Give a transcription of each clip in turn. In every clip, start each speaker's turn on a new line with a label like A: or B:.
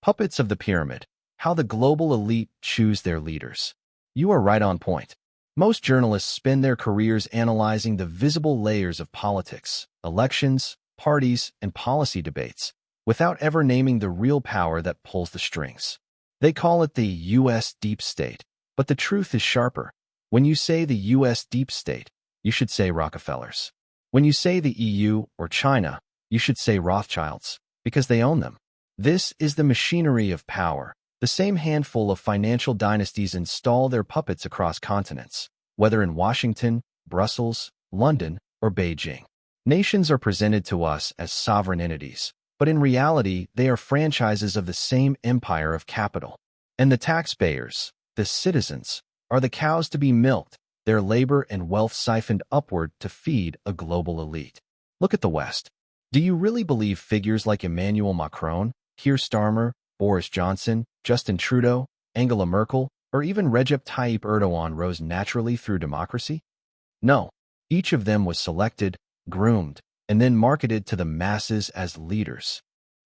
A: Puppets of the pyramid. How the global elite choose their leaders. You are right on point. Most journalists spend their careers analyzing the visible layers of politics, elections, parties, and policy debates, without ever naming the real power that pulls the strings. They call it the U.S. deep state, but the truth is sharper. When you say the U.S. deep state, you should say Rockefellers. When you say the EU or China, you should say Rothschilds, because they own them. This is the machinery of power. The same handful of financial dynasties install their puppets across continents, whether in Washington, Brussels, London, or Beijing. Nations are presented to us as sovereign entities, but in reality, they are franchises of the same empire of capital. And the taxpayers, the citizens, are the cows to be milked, their labor and wealth siphoned upward to feed a global elite. Look at the West. Do you really believe figures like Emmanuel Macron, Keir Starmer, Boris Johnson, Justin Trudeau, Angela Merkel, or even Recep Tayyip Erdogan rose naturally through democracy? No. Each of them was selected, groomed, and then marketed to the masses as leaders.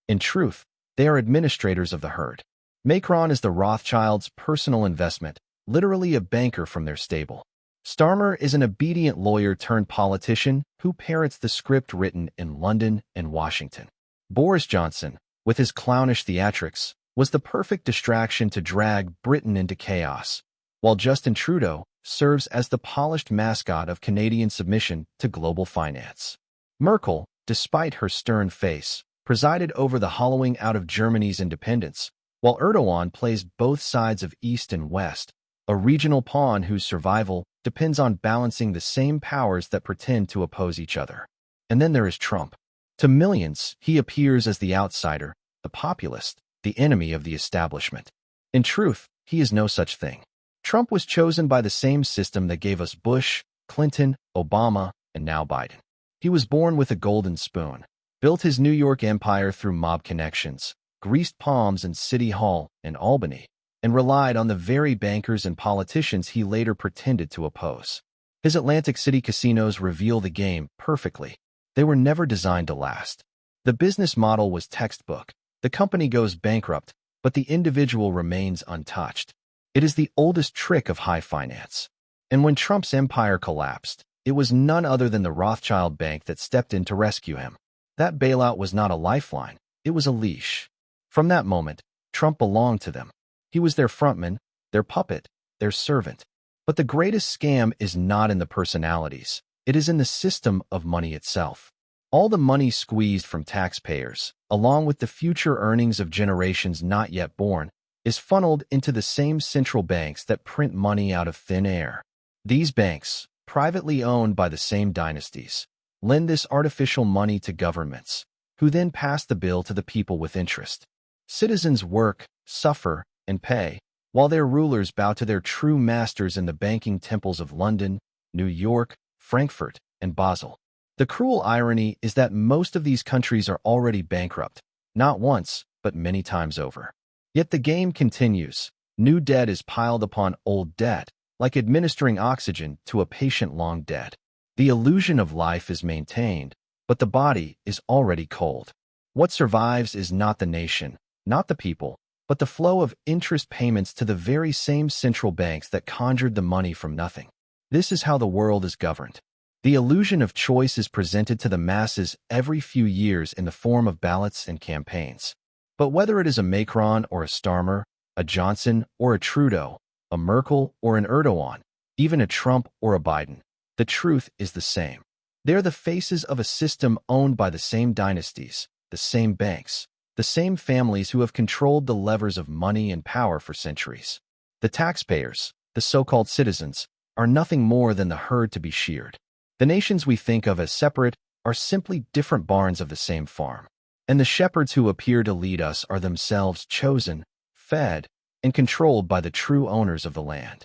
A: In truth, they are administrators of the herd. Macron is the Rothschilds' personal investment, literally a banker from their stable. Starmer is an obedient lawyer turned politician who parrots the script written in London and Washington. Boris Johnson, with his clownish theatrics, was the perfect distraction to drag Britain into chaos, while Justin Trudeau serves as the polished mascot of Canadian submission to global finance. Merkel, despite her stern face, presided over the hollowing out of Germany's independence, while Erdogan plays both sides of East and West, a regional pawn whose survival depends on balancing the same powers that pretend to oppose each other. And then there is Trump. To millions, he appears as the outsider, the populist, the enemy of the establishment. In truth, he is no such thing. Trump was chosen by the same system that gave us Bush, Clinton, Obama, and now Biden. He was born with a golden spoon, built his New York empire through mob connections, greased palms in City Hall and Albany, and relied on the very bankers and politicians he later pretended to oppose. His Atlantic City casinos reveal the game perfectly. They were never designed to last. The business model was textbook. The company goes bankrupt, but the individual remains untouched. It is the oldest trick of high finance. And when Trump's empire collapsed, it was none other than the Rothschild Bank that stepped in to rescue him. That bailout was not a lifeline, it was a leash. From that moment, Trump belonged to them. He was their frontman, their puppet, their servant. But the greatest scam is not in the personalities. It is in the system of money itself. All the money squeezed from taxpayers, along with the future earnings of generations not yet born, is funneled into the same central banks that print money out of thin air. These banks, privately owned by the same dynasties, lend this artificial money to governments, who then pass the bill to the people with interest. Citizens work, suffer, and pay, while their rulers bow to their true masters in the banking temples of London, New York, Frankfurt, and Basel. The cruel irony is that most of these countries are already bankrupt, not once, but many times over. Yet the game continues. New debt is piled upon old debt, like administering oxygen to a patient long dead. The illusion of life is maintained, but the body is already cold. What survives is not the nation, not the people, but the flow of interest payments to the very same central banks that conjured the money from nothing. This is how the world is governed. The illusion of choice is presented to the masses every few years in the form of ballots and campaigns. But whether it is a Macron or a Starmer, a Johnson or a Trudeau, a Merkel or an Erdogan, even a Trump or a Biden, the truth is the same. They're the faces of a system owned by the same dynasties, the same banks, the same families who have controlled the levers of money and power for centuries. The taxpayers, the so-called citizens, are nothing more than the herd to be sheared. The nations we think of as separate are simply different barns of the same farm. And the shepherds who appear to lead us are themselves chosen, fed, and controlled by the true owners of the land.